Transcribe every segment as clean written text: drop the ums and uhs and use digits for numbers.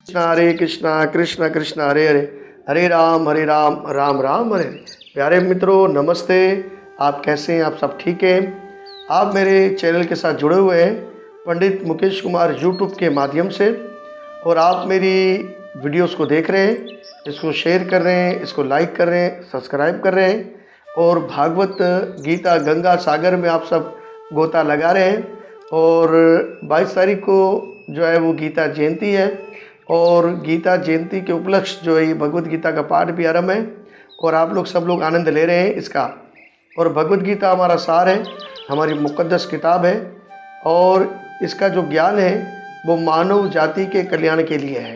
कृष्णा कृष्ण कृष्ण हरे हरे, हरे राम राम राम हरे हरे। प्यारे मित्रों नमस्ते। आप कैसे हैं? आप सब ठीक हैं? आप मेरे चैनल के साथ जुड़े हुए हैं पंडित मुकेश कुमार यूट्यूब के माध्यम से, और आप मेरी वीडियोस को देख रहे हैं, इसको शेयर कर रहे हैं, इसको लाइक कर रहे हैं, सब्सक्राइब कर रहे हैं, और भागवत गीता गंगा सागर में आप सब गोता लगा रहे हैं। और 22 तारीख को जो है वो गीता जयंती है, और गीता जयंती के उपलक्ष्य जो है ये भगवत गीता का पाठ भी आरंभ है, और आप लोग सब लोग आनंद ले रहे हैं इसका। और भगवत गीता हमारा सार है, हमारी मुक़द्दस किताब है, और इसका जो ज्ञान है वो मानव जाति के कल्याण के लिए है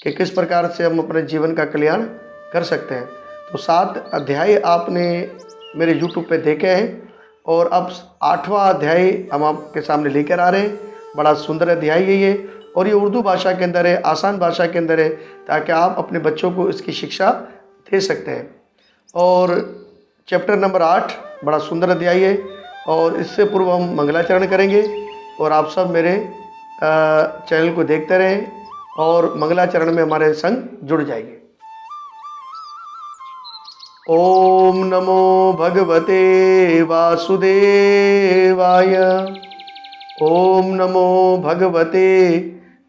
कि किस प्रकार से हम अपने जीवन का कल्याण कर सकते हैं। तो 7 अध्याय आपने मेरे YouTube पे देखे हैं, और अब 8वां अध्याय हम आपके सामने लेकर आ रहे हैं। बड़ा सुंदर अध्याय है ये, और ये उर्दू भाषा के अंदर है, आसान भाषा के अंदर है, ताकि आप अपने बच्चों को इसकी शिक्षा दे सकते हैं। और चैप्टर नंबर 8 बड़ा सुंदर अध्याय है, और इससे पूर्व हम मंगलाचरण करेंगे, और आप सब मेरे चैनल को देखते रहें और मंगलाचरण में हमारे संग जुड़ जाइए। ओम नमो भगवते वासुदेवाय। ओम नमो भगवते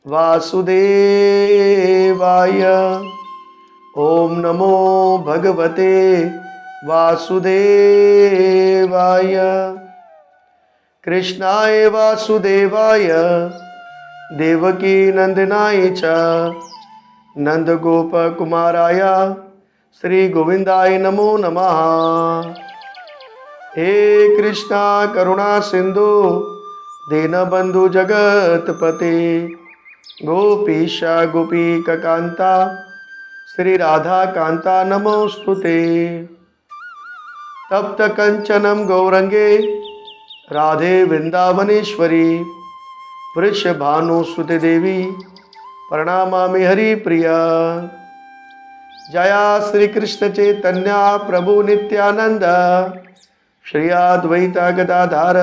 वासुदेवाय। ओम नमो भगवते वासुदेवाय। कृष्णाय वासुदेवाय देवकी नंदनाय च नंदगोपकुमाराय श्री गोविंदाय नमो नमः। हे कृष्णा करुणा सिंधु दीनबंधु जगतपते गोपीशा गोपीका कांता श्री राधा कांता नमोस्तुते। तप्त कंचनम गौरंगे राधे वृंदावनेश्वरी वृषभानुसुते देवी प्रणामामि हरिप्रिया। जया श्री कृष्ण चैतन्य प्रभु नित्यानंद श्री अद्वैता गदाधर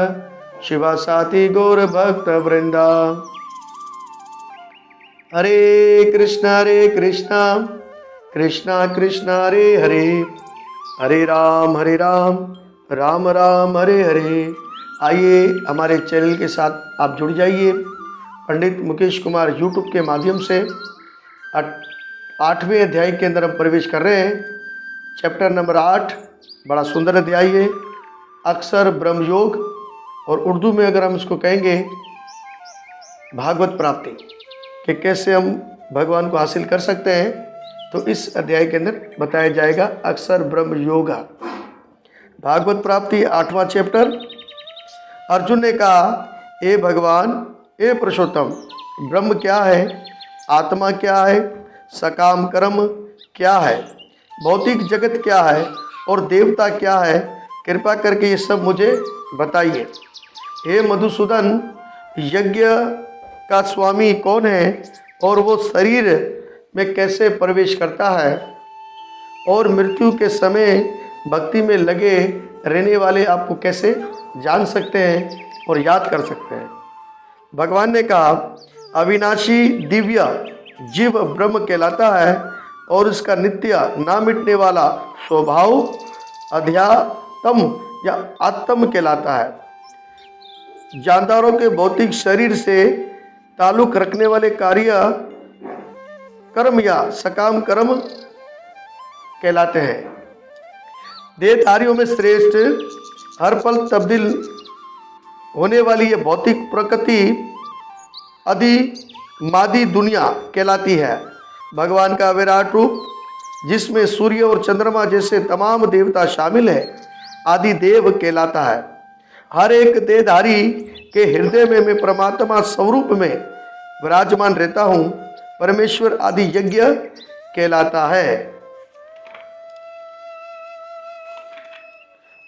शिवासाति गौर भक्त वृंदा। हरे कृष्णा कृष्णा कृष्णा हरे हरे, हरे राम राम राम हरे हरे। आइए हमारे चैनल के साथ आप जुड़ जाइए। पंडित मुकेश कुमार यूट्यूब के माध्यम से 8वें अध्याय के अंदर हम प्रवेश कर रहे हैं। चैप्टर नंबर 8 बड़ा सुंदर अध्याय है, अक्षर ब्रह्म योग, और उर्दू में अगर हम इसको कहेंगे भागवत प्राप्ति, कि कैसे हम भगवान को हासिल कर सकते हैं, तो इस अध्याय के अंदर बताया जाएगा अक्षर ब्रह्म योगा। भागवत प्राप्ति 8वां चैप्टर। अर्जुन ने कहा, हे भगवान, हे पुरुषोत्तम, ब्रह्म क्या है, आत्मा क्या है, सकाम कर्म क्या है, भौतिक जगत क्या है, और देवता क्या है, कृपा करके ये सब मुझे बताइए। हे मधुसूदन, यज्ञ का स्वामी कौन है, और वो शरीर में कैसे प्रवेश करता है, और मृत्यु के समय भक्ति में लगे रहने वाले आपको कैसे जान सकते हैं और याद कर सकते हैं। भगवान ने कहा, अविनाशी दिव्य जीव ब्रह्म कहलाता है, और इसका नित्य ना मिटने वाला स्वभाव अध्यात्म या आत्म कहलाता है। जानदारों के भौतिक शरीर से ताल्लुक रखने वाले कार्य कर्म या सकाम कर्म कहलाते हैं। देहधारियों में श्रेष्ठ, हर पल तब्दील होने वाली ये भौतिक प्रकृति आदि मादी दुनिया कहलाती है। भगवान का विराट रूप, जिसमें सूर्य और चंद्रमा जैसे तमाम देवता शामिल है, आदि देव कहलाता है। हर एक देहधारी के हृदय में मैं परमात्मा स्वरूप में विराजमान रहता हूँ, परमेश्वर आदि यज्ञ कहलाता है।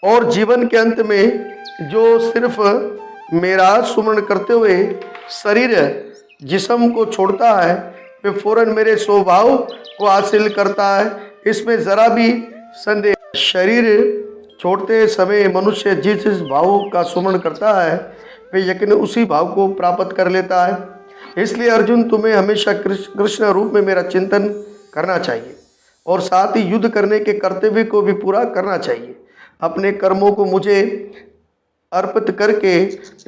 और जीवन के अंत में जो सिर्फ मेरा सुमरण करते हुए शरीर जिस्म को छोड़ता है, वे फौरन मेरे स्वभाव को हासिल करता है। इसमें ज़रा भी संदेह। शरीर छोड़ते समय मनुष्य जिस भाव का सुमरण करता है, वे यकीन उसी भाव को प्राप्त कर लेता है। इसलिए अर्जुन तुम्हें हमेशा कृष्ण रूप में मेरा चिंतन करना चाहिए और साथ ही युद्ध करने के कर्तव्य को भी पूरा करना चाहिए। अपने कर्मों को मुझे अर्पित करके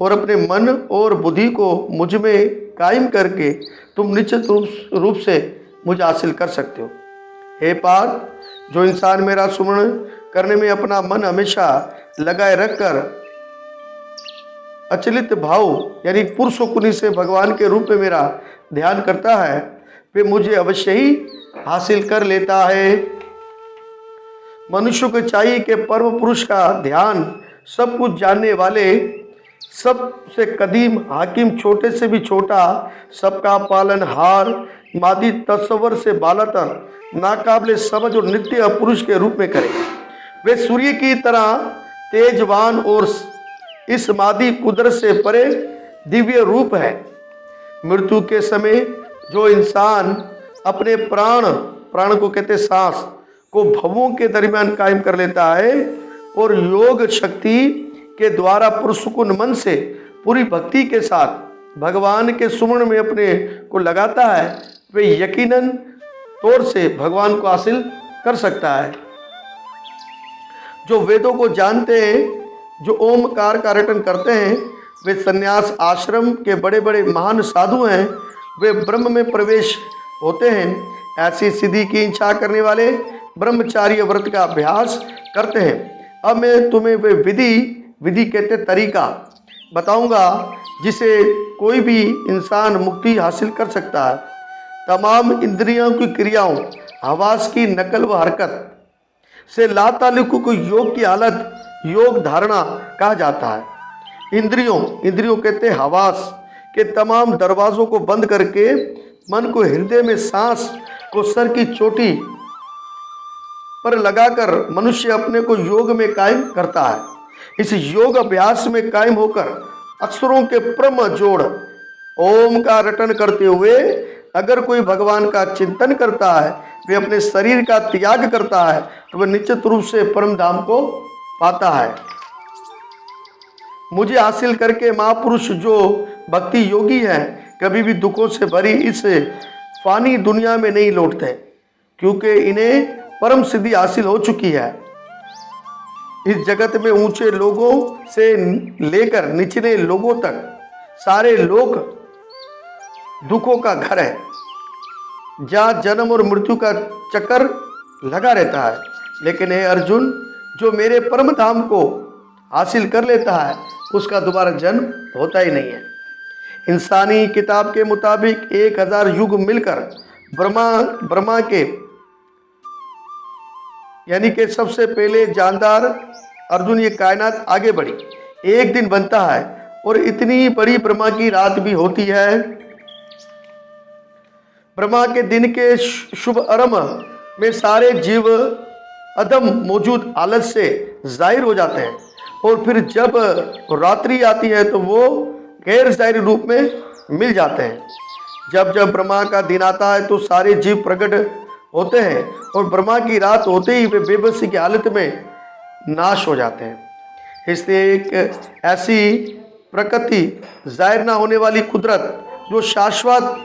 और अपने मन और बुद्धि को मुझ में कायम करके तुम निश्चित रूप से मुझे हासिल कर सकते हो। हे पार्थ, जो इंसान मेरा सुमरण करने में अपना मन हमेशा लगाए रखकर अचलित भाव यानी पुरुषों से भगवान के रूप में मेरा ध्यान करता है, वे मुझे अवश्य ही हासिल कर लेता है। मनुष्य को चाहिए कि परम पुरुष का ध्यान सब कुछ जानने वाले, सबसे कदीम हाकिम, छोटे से भी छोटा, सबका पालनहार, मादी तस्वर से बालातर, नाकाबिले समझ और नित्य पुरुष के रूप में करे। वे सूर्य की तरह तेजवान और इस मादी कुदरत से परे दिव्य रूप है। मृत्यु के समय जो इंसान अपने प्राण को कहते सांस को भवों के दरमियान कायम कर लेता है और योग शक्ति के द्वारा पुरसुकुन मन से पूरी भक्ति के साथ भगवान के सुमरण में अपने को लगाता है, वे यकीनन तौर से भगवान को हासिल कर सकता है। जो वेदों को जानते हैं, जो ओमकार का रटन करते हैं, वे संन्यास आश्रम के बड़े बड़े महान साधु हैं, वे ब्रह्म में प्रवेश होते हैं। ऐसी सिद्धि की इच्छा करने वाले ब्रह्मचार्य व्रत का अभ्यास करते हैं। अब मैं तुम्हें वे विधि कहते तरीका बताऊंगा जिसे कोई भी इंसान मुक्ति हासिल कर सकता है। तमाम इंद्रियों की क्रियाओं, आवाज़ की नकल व हरकत से लाताल्लुक को योग की हालत, योग धारणा कहा जाता है। इंद्रियों कहते हवास के तमाम दरवाज़ों को बंद करके मन को हृदय में, सांस को सर की चोटी पर लगाकर मनुष्य अपने को योग में कायम करता है। इस योग अभ्यास में कायम होकर अक्षरों के परम जोड़ ओम का रटन करते हुए अगर कोई भगवान का चिंतन करता है, वे अपने शरीर का त्याग करता है, तो वह निश्चित रूप से परम धाम को पाता है। मुझे हासिल करके महापुरुष जो भक्ति योगी हैं, कभी भी दुखों से भरी इस फानी दुनिया में नहीं लौटते, क्योंकि इन्हें परम सिद्धि हासिल हो चुकी है। इस जगत में ऊंचे लोगों से लेकर निचले लोगों तक सारे लोग दुखों का घर है, जहाँ जन्म और मृत्यु का चक्कर लगा रहता है। लेकिन हे अर्जुन, जो मेरे परम धाम को हासिल कर लेता है, उसका दोबारा जन्म होता ही नहीं है। इंसानी किताब के मुताबिक 1000 युग मिलकर ब्रह्मा के यानी कि सबसे पहले जानदार अर्जुन ये कायनात आगे बढ़ी, एक दिन बनता है और इतनी बड़ी ब्रह्मा की रात भी होती है। ब्रह्मा के दिन के शुभ आरंभ में सारे जीव अदम मौजूद हालत से जाहिर हो जाते हैं और फिर जब रात्रि आती है तो वो गैर जाहिर रूप में मिल जाते हैं। जब जब ब्रह्मा का दिन आता है तो सारे जीव प्रकट होते हैं और ब्रह्मा की रात होते ही वे बेबसी की हालत में नाश हो जाते हैं। इसलिए एक ऐसी प्रकृति, जाहिर ना होने वाली कुदरत जो शाश्वत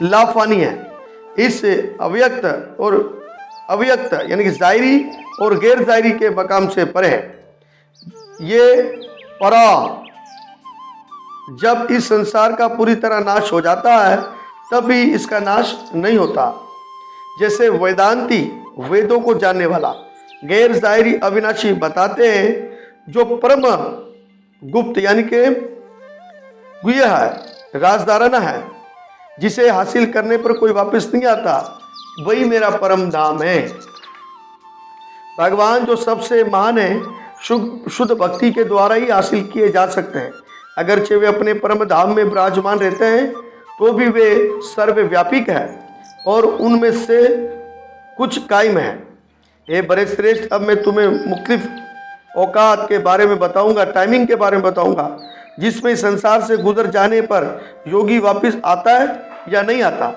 लाफानी है, इस अव्यक्त यानी कि जाहिरी और गैर जाहिरी के मकाम से परे है। ये परा जब इस संसार का पूरी तरह नाश हो जाता है, तब भी इसका नाश नहीं होता। जैसे वेदांती वेदों को जानने वाला गैर जाहिरी अविनाशी बताते हैं, जो परम गुप्त यानी कि गुह्य है, राजधारणा है, जिसे हासिल करने पर कोई वापस नहीं आता, वही मेरा परम धाम है। भगवान जो सबसे महान है, शुद्ध भक्ति के द्वारा ही हासिल किए जा सकते हैं। अगरचे वे अपने परम धाम में विराजमान रहते हैं, तो भी वे सर्वव्यापक है और उनमें से कुछ कायम है। ये बड़े श्रेष्ठ, अब मैं तुम्हें मुख्तलिफ औकात के बारे में बताऊंगा, टाइमिंग के बारे में बताऊंगा, जिसमें संसार से गुजर जाने पर योगी वापस आता है या नहीं आता।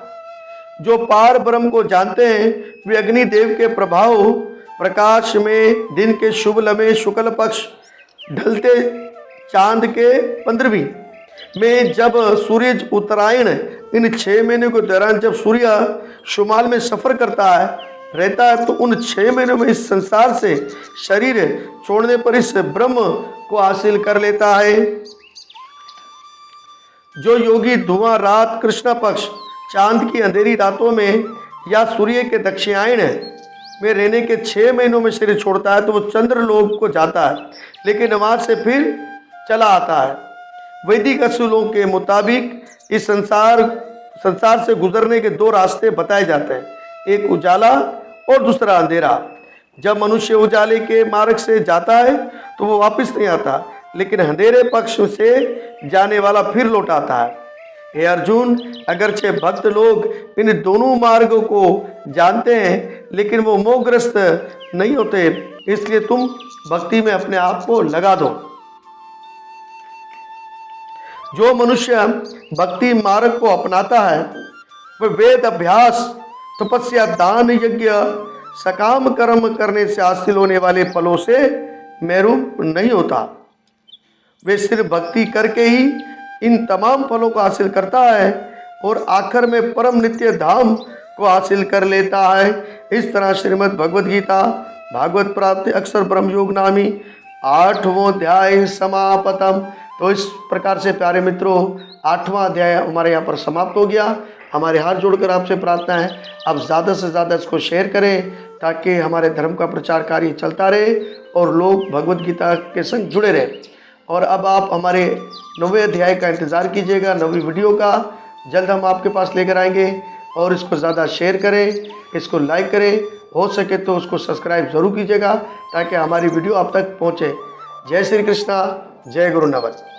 जो पार ब्रह्म को जानते हैं, वे अग्निदेव के प्रभाव प्रकाश में दिन के शुभ लम्हे शुक्ल पक्ष ढलते चांद के 15वीं में जब सूरज उत्तरायण इन 6 महीनों के दौरान जब सूर्य शुमाल में सफ़र करता है रहता है, तो उन 6 महीनों में इस संसार से शरीर छोड़ने पर इस ब्रह्म को हासिल कर लेता है। जो योगी धुआं रात कृष्ण पक्ष चांद की अंधेरी रातों में या सूर्य के दक्षिणायन में रहने के 6 महीनों में शरीर छोड़ता है, तो वो चंद्रलोक को जाता है, लेकिन वहां से फिर चला आता है। वैदिक असूलों के मुताबिक इस संसार से गुजरने के 2 रास्ते बताए जाते हैं, एक उजाला और दूसरा अंधेरा। जब मनुष्य उजाले के मार्ग से जाता है तो वो वापस नहीं आता, लेकिन अंधेरे पक्ष से जाने वाला फिर लौट आता है। हे अर्जुन, अगरचे भक्त लोग इन दोनों मार्गों को जानते हैं, लेकिन वो मोहग्रस्त नहीं होते, इसलिए तुम भक्ति में अपने आप को लगा दो। जो मनुष्य भक्ति मार्ग को अपनाता है वह वेद अभ्यास, तपस्या, दान, यज्ञ, सकाम कर्म करने से हासिल होने वाले फलों से महरूम नहीं होता। वे सिर्फ भक्ति करके ही इन तमाम फलों को हासिल करता है और आखिर में परम नित्य धाम को हासिल कर लेता है। इस तरह श्रीमद् भगवद गीता भागवत प्राप्ति अक्षर ब्रह्म योग नामी 8वां अध्याय समापतम। तो इस प्रकार से प्यारे मित्रों 8वां अध्याय हमारे यहाँ पर समाप्त हो गया। हमारे हाथ जोड़कर आपसे प्रार्थना है आप ज़्यादा से ज़्यादा इसको शेयर करें, ताकि हमारे धर्म का प्रचार कार्य चलता रहे और लोग भगवद गीता के संग जुड़े रहें। और अब आप हमारे 9वें अध्याय का इंतज़ार कीजिएगा, 9वीं वीडियो का जल्द हम आपके पास लेकर आएंगे। और इसको ज़्यादा शेयर करें, इसको लाइक करें, हो सके तो उसको सब्सक्राइब ज़रूर कीजिएगा ताकि हमारी वीडियो आप तक पहुँचे। जय श्री कृष्णा, जय गुरु नमन।